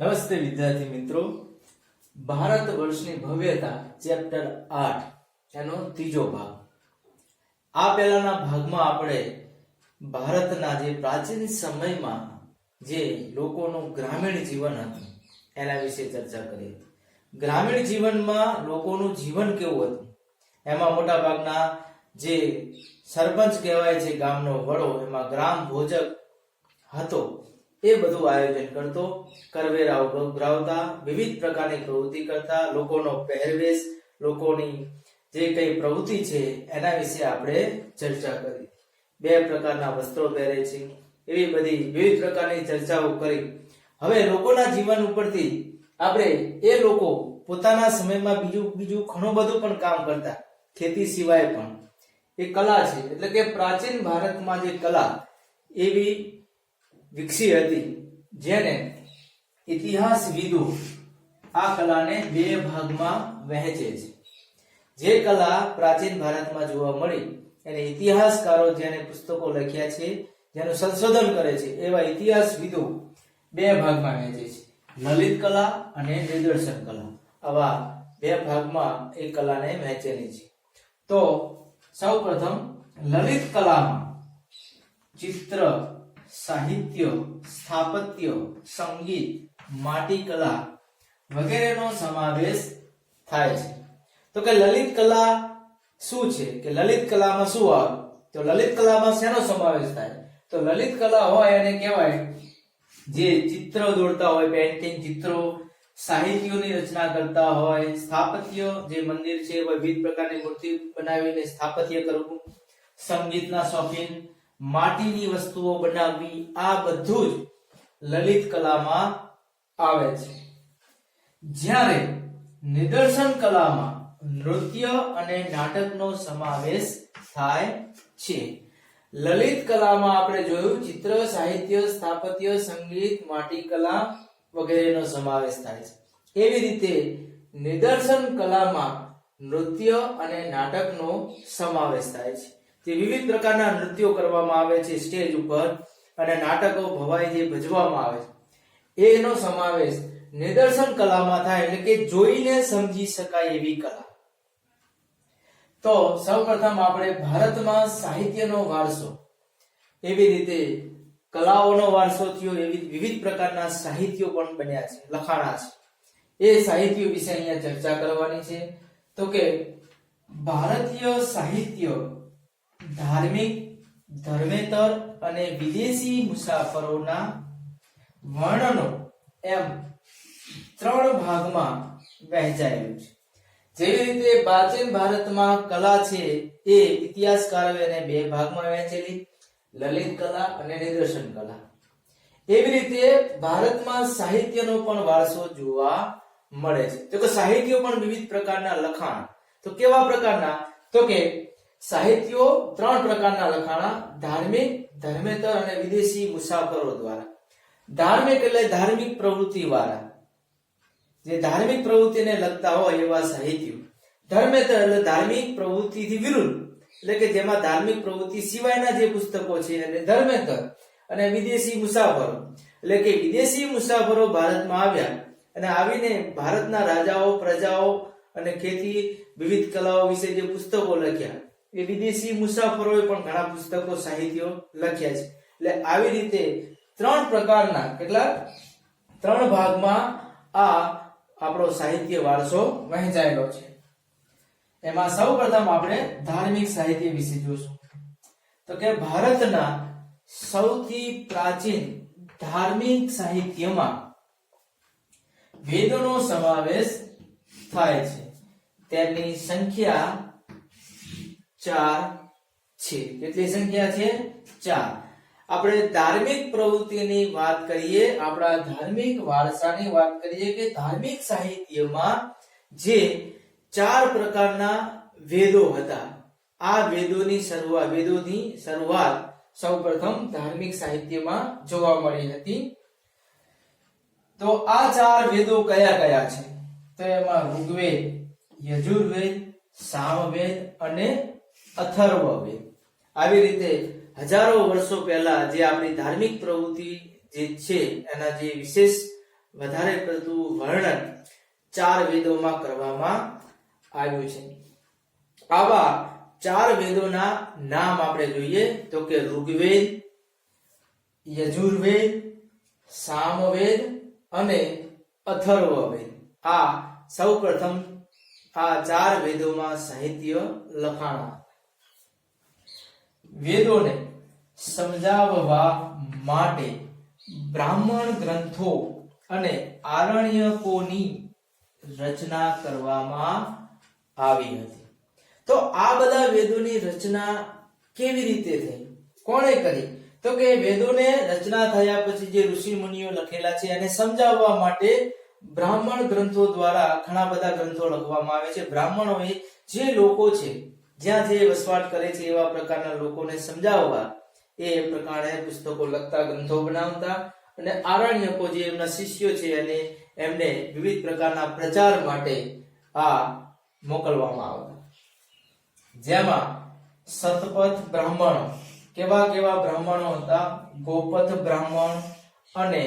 નમસ્તે વિદ્યાર્થી મિત્રો, ભારત વર્ષની ભવ્યતા ચેપ્ટર 8 એનો ત્રીજો ભાગ. આ પહેલાના ભાગમાં આપણે ભારતના જે પ્રાચીન સમયમાં જે લોકોનું ગ્રામીણ જીવન હતું એના વિશે ચર્ચા કરી. ગ્રામીણ જીવનમાં લોકોનું જીવન કેવું હતું, એમાં મોટા ભાગના જે સરપંચ કહેવાય છે, ગામનો વડો, એમાં ગ્રામ ભોજક હતો. એ બધું આયોજન કરતો, કરવેરા ઉઘરાવતા, વિવિધ પ્રકારની પ્રવૃત્તિ કરતા, લોકોનો પહેરવેશ, લોકોની જે કઈ પ્રવૃત્તિ છે એના વિશે આપણે ચર્ચા કરી. બે પ્રકારના વસ્ત્રો પહેરે છે, એવી બધી વિવિધ પ્રકારની ચર્ચાઓ કરી. હવે લોકોના જીવન ઉપરથી આપણે એ લોકો પોતાના સમયમાં બીજું ઘણું બધું પણ કામ કરતા, ખેતી સિવાય પણ. એ કલા છે, એટલે કે પ્રાચીન ભારતમાં જે કલા એવી વિકસી હતી, જેને ઇતિહાસવિદો આ કલાને બે ભાગમાં વહેંચે છે. જે કલા પ્રાચીન ભારતમાં જોવા મળી એને ઇતિહાસકારો જેને પુસ્તકો લખ્યા છે, જેનું સંશોધન કરે છે, એવા ઇતિહાસવિદો બે ભાગમાં વહેંચે છે: લલિત કલા અને નિદર્શન કલા. આવા બે ભાગમાં એ કલાને વહેંચેલી છે. તો સૌપ્રથમ લલિત કલામાં ચિત્ર, સાહિત્ય, સ્થાપત્ય, સંગીત, માટીકલા વગેરેનો સમાવેશ થાય છે. તો કે લલિત કલા શું છે, કે લલિત કલામાં શું આવે? તો લલિત કલામાં શેનો સમાવેશ થાય? તો લલિત કલા હોય એને કહેવાય જે ચિત્ર દોરતા હોય, પેઇન્ટિંગ, ચિત્રો, સાહિત્યોની રચના કરતા હોય, સ્થાપત્ય, જે મંદિર છે વિવિધ પ્રકારની મૂર્તિ બનાવીને સ્થાપત્ય કરવું, સંગીતના શોખીન, માટીની વસ્તુઓ બનાવવી, આ બધું જ લલિત કલામાં આવે છે. જ્યારે નિદર્શન કલામાં નૃત્ય અને નાટકનો સમાવેશ થાય છે. લલિત કલામાં આપણે જોયું ચિત્ર, સાહિત્ય, સ્થાપત્ય, સંગીત, માટીકલા વગેરેનો સમાવેશ થાય છે. એવી રીતે નિદર્શન કલામાં નૃત્ય અને નાટકનો સમાવેશ થાય છે. જે વિવિધ પ્રકારના નૃત્યો કરવામાં આવે છે સ્ટેજ ઉપર, અને નાટકો ભવાઈ જે ભજવામાં આવે છે, એનો સમાવેશ નિદર્શન કલામાં થાય, એટલે કે જોઈને સમજી શકાય એવી કલા. તો સૌપ્રથમ આપણે ભારતમાં સાહિત્યનો વારસો, એવી રીતે કલાઓનો વારસો થયો, એવી વિવિધ પ્રકારના સાહિત્યો પણ બન્યા છે, લખાણા છે. એ સાહિત્યો વિશે અહીંયા ચર્ચા કરવાની છે. તો કે ભારતીય સાહિત્ય ધાર્મિક, ધર્મેતર અને વિદેશી મુસાફરોના વર્ણનો એમ ત્રણ ભાગમાં વહેંચાયેલું છે. જેવી રીતે પ્રાચીન ભારતમાં કલા છે એ ઇતિહાસકારોએ એને બે ભાગમાં વહેંચેલી, લલિત કલા અને નિદર્શન કલા. એવી રીતે ભારતમાં સાહિત્યનો પણ વારસો જોવા મળે છે. તો કે સાહિત્યો પણ વિવિધ પ્રકારના લખાણ. તો કેવા પ્રકારના? તો કે સાહિત્યો ત્રણ પ્રકારના લખાણા: ધાર્મિક, ધર્મેતર અને વિદેશી મુસાફરો દ્વારા. ધાર્મિક એટલે ધાર્મિક પ્રવૃત્તિ વાળા, જે ધાર્મિક પ્રવૃત્તિને લગતા હોય એવા સાહિત્યો. ધર્મેતર એટલે ધાર્મિક પ્રવૃત્તિથી વિરુદ્ધ, એટલે કે જેમાં ધાર્મિક પ્રવૃત્તિ સિવાયના જે પુસ્તકો છે એટલે ધર્મેતર. અને વિદેશી મુસાફરો એટલે કે વિદેશી મુસાફરો ભારતમાં આવ્યા અને આવીને ભારતના રાજાઓ, પ્રજાઓ અને ખેતી, વિવિધ કલાઓ વિશે જે પુસ્તકો લખ્યા, એ વિદેશી મુસાફરોએ પણ ઘણા પુસ્તકો, સાહિત્યો લખ્યા છે. એટલે આવી રીતે ત્રણ પ્રકારના, કેટલા, ત્રણ ભાગમાં આ આપણો સાહિત્ય વારસો વહેંચાયેલો છે. એમાં સૌપ્રથમ આપણે ધાર્મિક સાહિત્ય વિશે જોશું. તો કે ભારતના સૌથી પ્રાચીન ધાર્મિક સાહિત્યમાં વેદોનો સમાવેશ થાય છે. તેમની સંખ્યા 4 છે. કેટલી સંખ્યા છે? 4. આપણે ધાર્મિક પ્રવૃત્તિની વાત કરીએ, આપણા ધાર્મિક વારસાની વાત કરીએ, કે ધાર્મિક સાહિત્યમાં જે 4 પ્રકારના વેદો હતા, આ વેદોની શરૂઆત સૌપ્રથમ ધાર્મિક સાહિત્યમાં જોવા મળી હતી. તો આ 4 વેદો કયા કયા છે? તો એમાં ઋગ્વેદ, યજુર્વેદ, સામવેદ અને અથર્વવેદ. આવી રીતે હજારો વર્ષો પહેલા જે આપણી ધાર્મિક પ્રવૃત્તિ જે છે એના જે વિશેષ વધારે પડતું વર્ણન 4 વેદોમાં કરવામાં આવ્યું છે. આવા 4 વેદોના નામ આપણે જોઈએ તો કે ઋગ્વેદ, યજુર્વેદ, સામવેદ અને અથર્વવેદ. આ સૌપ્રથમ આ 4 વેદોમાં સાહિત્ય લખાણા. વેદોને સમજાવવા માટે બ્રાહ્મણ ગ્રંથો અને આરણ્યકોની રચના કરવામાં આવી હતી. તો આ બધા વેદોની રચના કેવી રીતે થઈ, કોણે કરી? તો કે વેદોને રચના થયા પછી જે ઋષિ મુનિઓ લખેલા છે એને સમજાવવા માટે બ્રાહ્મણ ગ્રંથો દ્વારા ઘણા બધા ગ્રંથો લખવામાં આવે છે. બ્રાહ્મણોએ જે લોકો છે જ્યાં જે વસવાટ કરે છે એવા પ્રકારના લોકોને સમજાવવા એ પ્રકારે પુસ્તકો લખતા, ગ્રંથો બનાવતા, અને આરણ્યકો જે એમના શિષ્યો છે અને એમને વિવિધ પ્રકારના પ્રચાર માટે આ મોકલવામાં આવતા. જેમાં સતપથ બ્રાહ્મણો, કેવા કેવા બ્રાહ્મણો હતા? ગોપથ બ્રાહ્મણ અને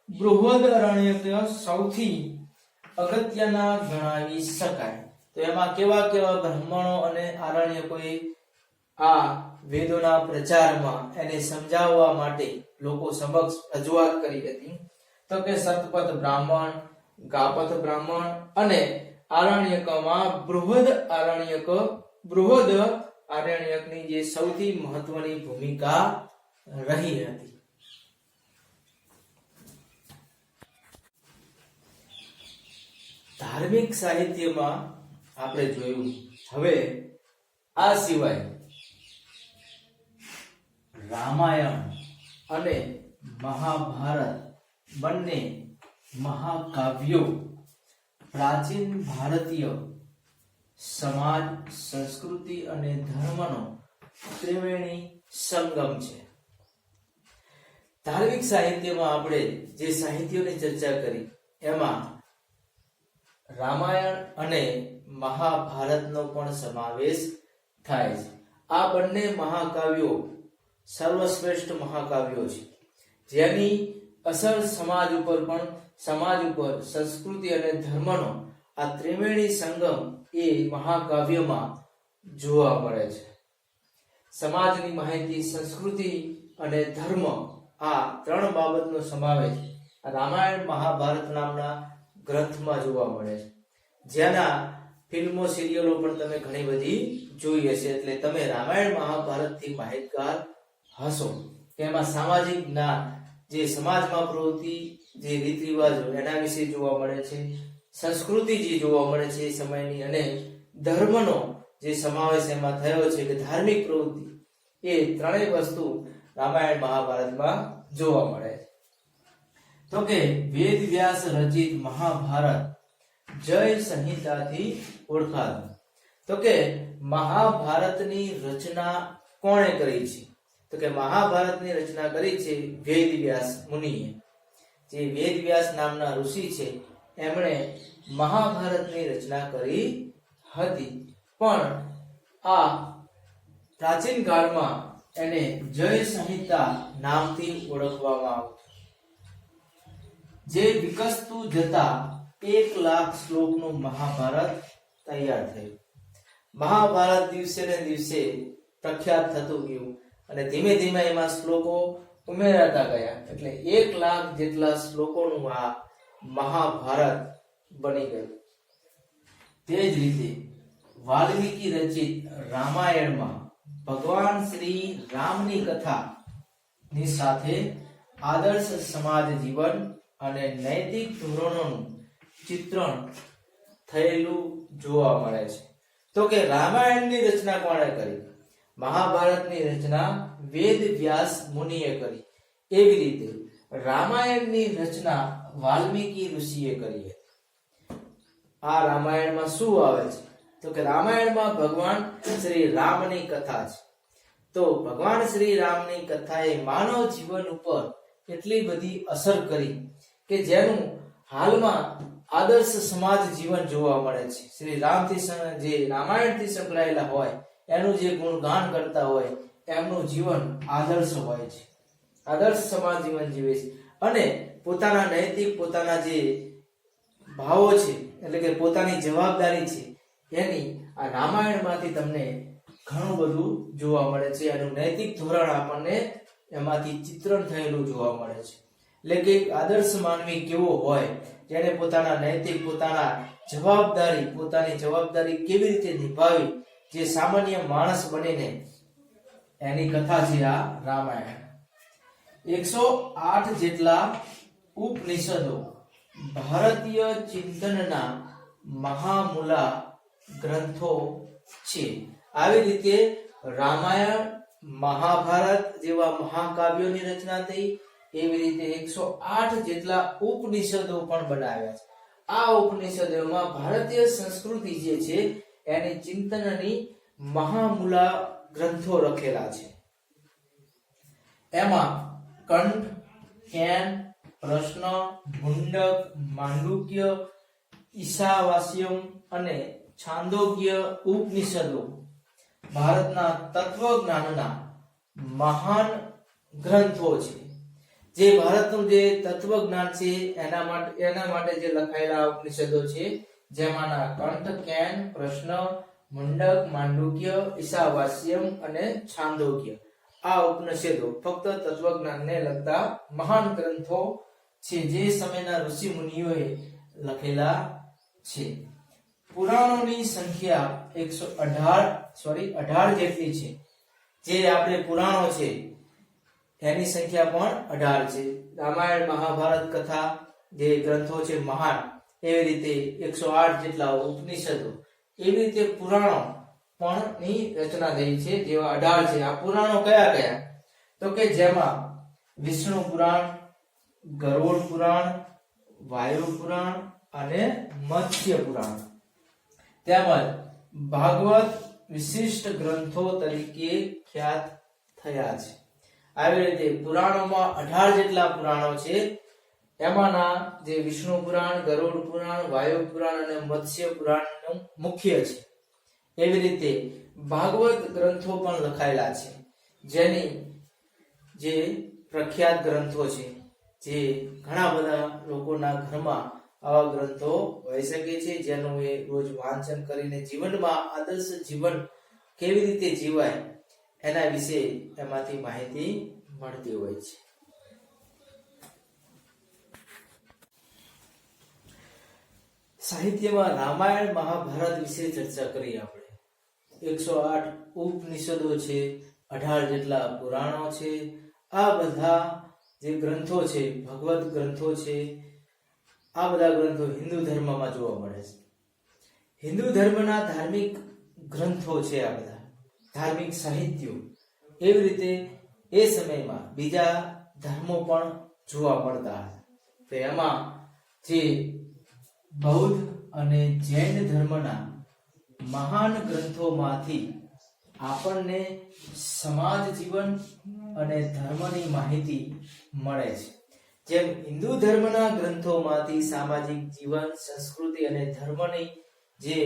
બૃહદ અરણ્યક સૌથી અગત્યના ગણાવી શકાય. તો એમાં કેવા કેવા બ્રાહ્મણો અને આરણ્યકોએ આ વેદોના પ્રચારમાં એને સમજાવવા માટે લોકો સમક્ષ રજૂઆત કરી હતી? તો કે સતપથ બ્રાહ્મણ, ગાપથ બ્રાહ્મણ અને આરણ્યકમાં બૃહદ આરણ્યકની જે સૌથી મહત્વની ભૂમિકા રહી હતી. ધાર્મિક સાહિત્યમાં આપણે જોયું. હવે આ સિવાય રામાયણ અને મહાભારત બંને મહાકાવ્યો પ્રાચીન ભારતીય સમાજ, સંસ્કૃતિ અને ધર્મનો ત્રિવેણી સંગમ છે. ધાર્મિક સાહિત્યમાં આપણે જે સાહિત્યોની ચર્ચા કરી એમાં રામાયણ અને મહાભારતનો પણ સમાવેશ થાય છે. આ બંને મહાકાવ્યો સર્વશ્રેષ્ઠ મહાકાવ્યો છે, જેની અસર સમાજ ઉપર, સંસ્કૃતિ અને ધર્મનો આ ત્રિવેણી સંગમ એ મહાકાવ્યમાં જોવા મળે છે. સમાજની માહિતી, સંસ્કૃતિ અને ધર્મ આ 3 બાબતનો સમાવેશ રામાયણ મહાભારત નામના ગ્રંથમાં જોવા મળે છે. જેના ફિલ્મો, સિરિયલો પણ તમે ઘણી બધી જોઈ હશે, એટલે તમે રામાયણ મહાભારતથી માહિતગાર હશો. તેમાં સામાજિક જ્ઞાન, જે સમાજમાં પ્રવૃત્તિ, જે રીત રિવાજો એના વિશે જોવા મળે છે, સંસ્કૃતિ જે જોવા મળે છે એ સમયની, અને ધર્મનો જે સમાવેશ એમાં થયો છે કે ધાર્મિક પ્રવૃત્તિ, એ ત્રણેય વસ્તુ રામાયણ મહાભારતમાં જોવા મળે છે. તો કે વેદ વ્યાસ રચિત મહાભારત જય સંહિતાથી ઓળખાતું. તો કે મહાભારતની રચના કોણે કરી છે? તો કે મહાભારતની રચના કરી છે વેદ વ્યાસ મુનિએ. જે વેદ વ્યાસ નામના ઋષિ છે એમણે મહાભારતની રચના કરી હતી. પણ આ પ્રાચીન કાળમાં એને જય સંહિતા નામથી ઓળખવામાં આવતું. જે વિકસતું જતા 1,00,000 શ્લોકનું મહાભારત તૈયાર થયું. મહાભારત દિવસે ને દિવસે પ્રખ્યાત થતું ગયું અને ધીમે ધીમે એમાં શ્લોકો ઉમેરાતા ગયા, એટલે 1,00,000 જેટલા શ્લોકોનું આ મહાભારત બની ગયું. તે જ રીતે વાલ્મીકી રચિત રામાયણમાં ભગવાન શ્રી રામની કથા ની સાથે આદર્શ સમાજ જીવન અને નૈતિક ધોરણોનું ચિત્રણ થયેલું જોવા મળે છે. તો કે રામાયણની રચના કોણે કરી? મહાભારતની રચના વેદ વ્યાસ મુનિએ કરી. એવી રીતે રામાયણની રચના વાલ્મીકી ઋષિએ કરી. આ રામાયણમાં શું આવે છે? તો કે રામાયણમાં ભગવાન શ્રી રામની કથા છે. તો ભગવાન શ્રી રામની કથાએ માનવ જીવન ઉપર એટલી બધી અસર કરી કે જેનું હાલમાં આદર્શ સમાજ જીવન જોવા મળે છે. શ્રી રામથી જે રામાયણથી સંકળાયેલા હોય એનું જે ગુણગાન કરતા હોય એમનું જીવન આદર્શ હોય છે, આદર્શ સમાજ જીવન જીવે છે. અને પોતાના નૈતિક પોતાના જે ભાવો છે એટલે કે પોતાની જવાબદારી છે એની આ રામાયણમાંથી તમને ઘણું બધું જોવા મળે છે. એનું નૈતિક ધોરણ આપણને એમાંથી ચિત્રણ થયેલું જોવા મળે છે. એટલે કે આદર્શ માનવી કેવો હોય, જેને પોતાના નૈતિક પોતાની જવાબદારી કેવી રીતે નિભાવી, જે સામાન્ય માણસ બનીને એની કથા છે આ રામાયણ. 108 જેટલા ઉપનિષદો ભારતીય ચિંતનના મહામૂલા ગ્રંથો છે. આવી રીતે રામાયણ, મહાભારત જેવા મહાકાવ્યોની રચના થઈ. એવી રીતે 108 જેટલા ઉપનિષદો પણ બનાવ્યા છે. આ ઉપનિષદોમાં ભારતીય સંસ્કૃતિ જે છે એની ચિંતનની મહામૂલા ગ્રંથો લખેલા છે. એમાં કંઠ, કેન, પ્રશ્ન, મુંડક, માંડુક્ય, ઈશાવાસ્યમ અને છાંદોગ્ય ઉપનિષદો ભારતના તત્વજ્ઞાનના મહાન ગ્રંથો છે. જે ભારતનું જે તત્વજ્ઞાન છે એના માટે જે લખાયેલા ઉપનિષદો છે, જેમાંના કંઠ, કેન, પ્રશ્ન, મુંડક, માંડુક્ય, ઈશાવાસ્યમ અને છાંદોગ્ય આ ઉપનિષદો ફક્ત તત્વજ્ઞાનને લગતા મહાન ગ્રંથો છે, જે સમયના ઋષિ મુનિઓએ લખેલા છે. પુરાણોની સંખ્યા 18 જેટલી છે. જે આપણે પુરાણો છે એની સંખ્યા પણ 18 છે. રામાયણ, મહાભારત કથા જે ગ્રંથો છે મહાન, એવી રીતે 108 જેટલા ઉપનિષદો, એવી રીતે પુરાણો પણ ની રચના થઈ છે, જેવા 18 છે. આ પુરાણો કયા કયા? તો કે જેમાં વિષ્ણુ પુરાણ, ગરુડ પુરાણ, વાયુ પુરાણ અને મત્સ્ય પુરાણ તેમજ ભાગવત વિશિષ્ટ ગ્રંથો તરીકે ખ્યાત થયા છે. આવી રીતે પુરાણોમાં 18 જેટલા પુરાણો છે. એમાંના જે વિષ્ણુ પુરાણ, ગરુડ પુરાણ, વાયુ પુરાણ અને મત્સ્ય પુરાણ મુખ્ય છે. એવી રીતે ભાગવત ગ્રંથો પણ લખાયેલા છે, જેની જે પ્રખ્યાત ગ્રંથો છે, જે ઘણા બધા લોકોના ઘરમાં આવા ગ્રંથો હોઈ શકે છે, જેનું એ રોજ વાંચન કરીને જીવનમાં આદર્શ જીવન કેવી રીતે જીવાય એના વિશે એમાંથી માહિતી મળતી હોય છે. સાહિત્યમાં રામાયણ, મહાભારત વિશે ચર્ચા કરી આપણે. 108 ઉપનિષદો છે, 18 જેટલા પુરાણો છે. આ બધા જે ગ્રંથો છે, ભગવત ગ્રંથો છે, આ બધા ગ્રંથો હિન્દુ ધર્મમાં જોવા મળે છે. હિન્દુ ધર્મના ધાર્મિક ગ્રંથો છે આ બધા, ધાર્મિક સાહિત્યો. એવી રીતે એ સમયમાં બીજા ધર્મો પણ જોવા મળતા હતા. તો એમાં જે બૌદ્ધ અને જૈન ધર્મના મહાન ગ્રંથોમાંથી આપણને સમાજ જીવન અને ધર્મની માહિતી મળે છે. જેમ હિન્દુ ધર્મના ગ્રંથોમાંથી સામાજિક જીવન, સંસ્કૃતિ અને ધર્મની જે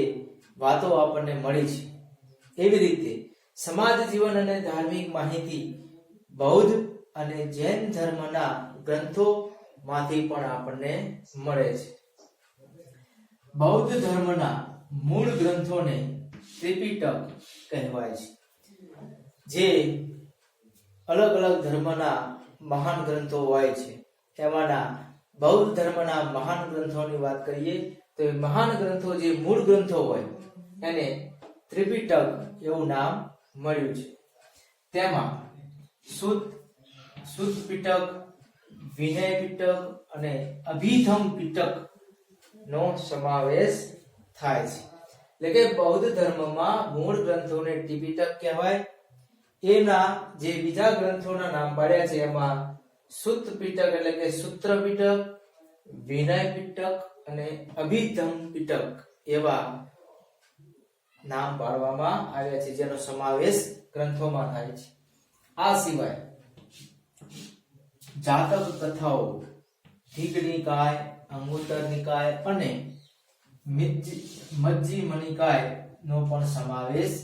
વાતો આપણને મળી છે, એવી રીતે સમાજ જીવન અને ધાર્મિક માહિતી બૌદ્ધ અને જૈન ધર્મના ગ્રંથોમાંથી પણ આપણને મળે છે. બૌદ્ધ ધર્મના મૂળ ગ્રંથોને ત્રિપિટક કહેવાય છે. જે અલગ અલગ ધર્મના મહાન ગ્રંથો હોય છે, તેમાંના બૌદ્ધ ધર્મના મહાન ગ્રંથોની વાત કરીએ તો એ મહાન ગ્રંથો જે મૂળ ગ્રંથો હોય એને ત્રિપિટક એવું નામ મળ્યું છે. તેમાં સુત્ત પિટક, વિનય પિટક અને અભિધમ પિટક નો સમાવેશ થાય છે. એટલે કે બૌદ્ધ ધર્મમાં મૂળ ગ્રંથોને ત્રિપિટક કહેવાય. એના જે બીજા ગ્રંથોના નામ પાડ્યા છે એમાં સુત્ત પિટક એટલે કે સૂત્ર પિટક, વિનય પિટક અને અભિધમ પિટક એવા નામ પાડવામાં આવ્યા છે, જેનો સમાવેશ ગ્રંથોમાં થાય છે. આ સિવાય જાતક કથાઓ, દીઘ નિકાય, અંગુત્તર નિકાય અને મજ્ક્ધિમ નિકાય નો પણ સમાવેશ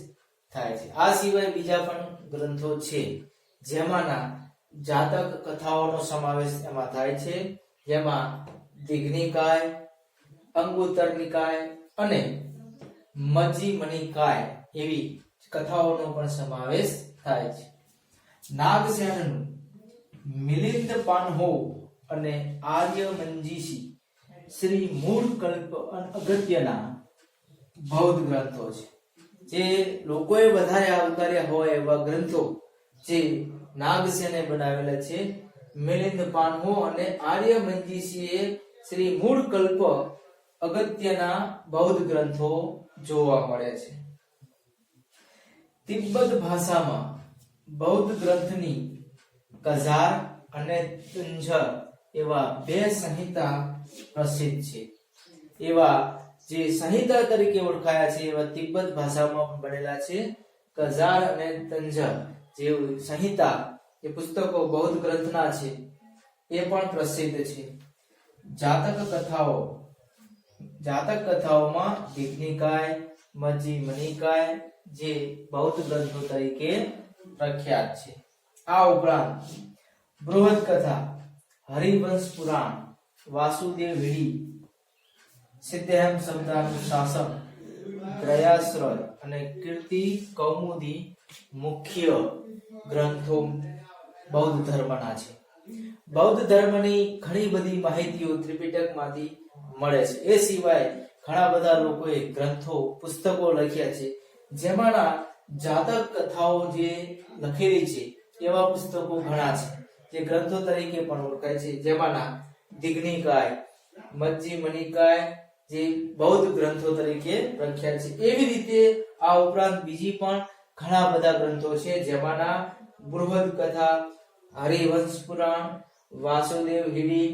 થાય છે. આ સિવાય બીજા પણ ગ્રંથો છે, જેમાંના જાતક કથાઓનો સમાવેશ એમાં થાય છે, જેમાં દિગ્નિકાય, અંગુત્તર નિકાય અને મજ્જિમનિકાય એવી કથાઓનો પણ સમાવેશ થાય છે. નાગસેનનું મિલિંદ પાનહો અને આર્ય મંજીષી શ્રી મૂળ કલ્પ અગત્યના બૌદ્ધ ગ્રંથો છે. જે લોકોએ વધારે આવકાર્યા હોય એવા ગ્રંથો જે નાગસેને બનાવેલા છે. મિલિંદ પાનહો અને આર્ય મંજીષીએ શ્રી મૂળ કલ્પ અગત્યના બૌદ્ધ ગ્રંથો જોવા મળે છે. તિબ્બત ભાષામાં બૌદ્ધ ગ્રંથની કઝાર અને તુંજર એવા બે સંહિતા પ્રસિદ્ધ છે. એવા જે સંહિતા તરીકે ઓળખાયા છે એવા તિબ્બત ભાષામાં બનેલા છે કઝાર અને તંજર જે સંહિતા જે પુસ્તકો બૌદ્ધ ગ્રંથના છે એ પણ પ્રસિદ્ધ છે. જાતક કથાઓમાં દિગ્નિકાય, મજ્જિમનિકાય જે બૌદ્ધ ગ્રંથો તરીકે પ્રખ્યાત છે. આ ઉપરાંત બૃહદ કથા, હરિવંશ પુરાણ, વાસુદેવ વિડી, સિદ્ધહેમ શબ્દાનુશાસન, ત્રયાશ્રય અને કીર્તિ કૌમુદી મુખ્ય ગ્રંથો બૌદ્ધ ધર્મના છે. બૌદ્ધ ધર્મની ઘણી બધી માહિતીઓ ત્રિપિટકમાંથી મળે છે. એ સિવાય ઘણા બધા લોકોએ ગ્રંથો, પુસ્તકો લખ્યા છે, જેમાંના જાતક કથાઓ જે લખેલી છે એવા પુસ્તકો ઘણા છે જે ગ્રંથો તરીકે પણ ઓળખાય છે. જેમાંના દિગ્નિકાય, મજ્જિમનિકાય જે બૌદ્ધ ગ્રંથો તરીકે પ્રખ્યાત છે. એવી રીતે આ ઉપરાંત બીજી પણ ઘણા બધા ગ્રંથો છે, જેમાંના બૃહદ કથા, હરિવંશ પુરાણ, વાસુદેવ વિડી,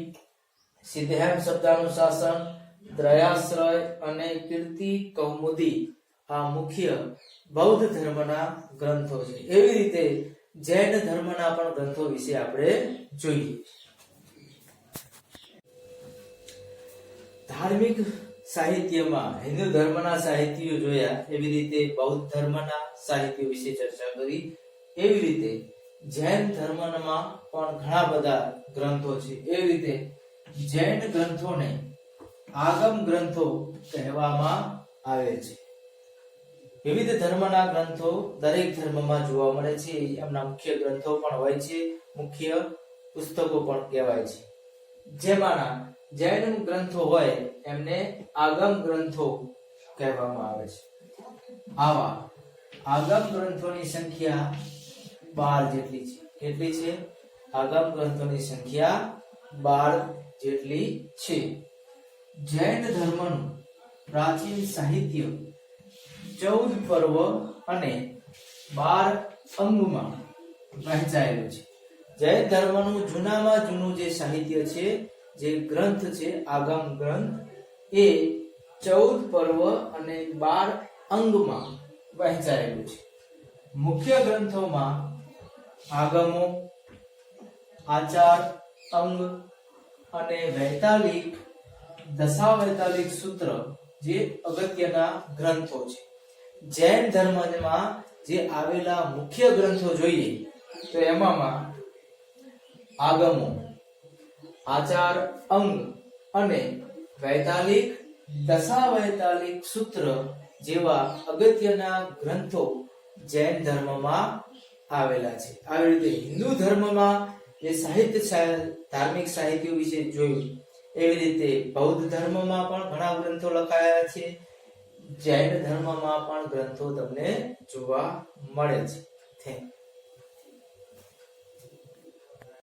સિદ્ધહેમ શબ્દાનુશાસન, ત્રયાશ્રય અને કીર્તિ કૌમુદી આ મુખ્ય બૌદ્ધ ધર્મના ગ્રંથો છે. એવી રીતે જૈન ધર્મના પણ ગ્રંથો વિશે આપણે જોઈએ. ધાર્મિક સાહિત્યમાં હિન્દુ ધર્મના સાહિત્યો જોયા, એવી રીતે બૌદ્ધ ધર્મના સાહિત્યો વિશે ચર્ચા કરી. એવી રીતે જૈન ધર્મમાં પણ ઘણા બધા ગ્રંથો છે. એવી રીતે જૈન ગ્રંથોને આગમ ગ્રંથો કહેવામાં આવે છે. વિવિધ ધર્મના ગ્રંથો દરેક ધર્મમાં જોવા મળે છે. એમના મુખ્ય ગ્રંથો પણ હોય છે, મુખ્ય પુસ્તકો પણ કહેવાય છે. જેમાંના જૈન ગ્રંથો હોય એમને આગમ ગ્રંથો કહેવામાં આવે છે. આવા આગમ ગ્રંથોની સંખ્યા 12 જેટલી છે. કેટલી છે? આગમ ગ્રંથોની સંખ્યા 12 જેટલી છે. જૈન ધર્મનું પ્રાચીન સાહિત્ય 14 પર્વ અને 12 અંગમાં વહેંચાયેલું છે. જૈન ધર્મનું જૂનામાં જૂનું જે સાહિત્ય છે, જે ગ્રંથ છે આગમ ગ્રંથ, એ 14 પર્વ અને 12 અંગમાં વહેંચાયેલું છે. મુખ્ય ગ્રંથોમાં આગમો, આચાર, અંગ અને વૈતાલિક, દશાવૈતાલિક સૂત્ર જે અગત્યના ગ્રંથો છે. જૈન ધર્મમાં જે આવેલા મુખ્ય ગ્રંથો જોઈએ તો એમાં આગમો, આચાર, અંગ અને વૈતાલિક, દશાવૈતાલિક સૂત્ર જેવા અગત્યના ગ્રંથો જૈન ધર્મમાં આવેલા છે. આવી રીતે હિન્દુ ધર્મમાં જે સાહિત્ય, ધાર્મિક સાહિત્ય વિશે જોયું, એવી રીતે બૌદ્ધ ધર્મમાં પણ ઘણા ગ્રંથો લખાયા છે. જૈન ધર્મમાં પણ ગ્રંથો તમને જોવા મળે છે. Thank you.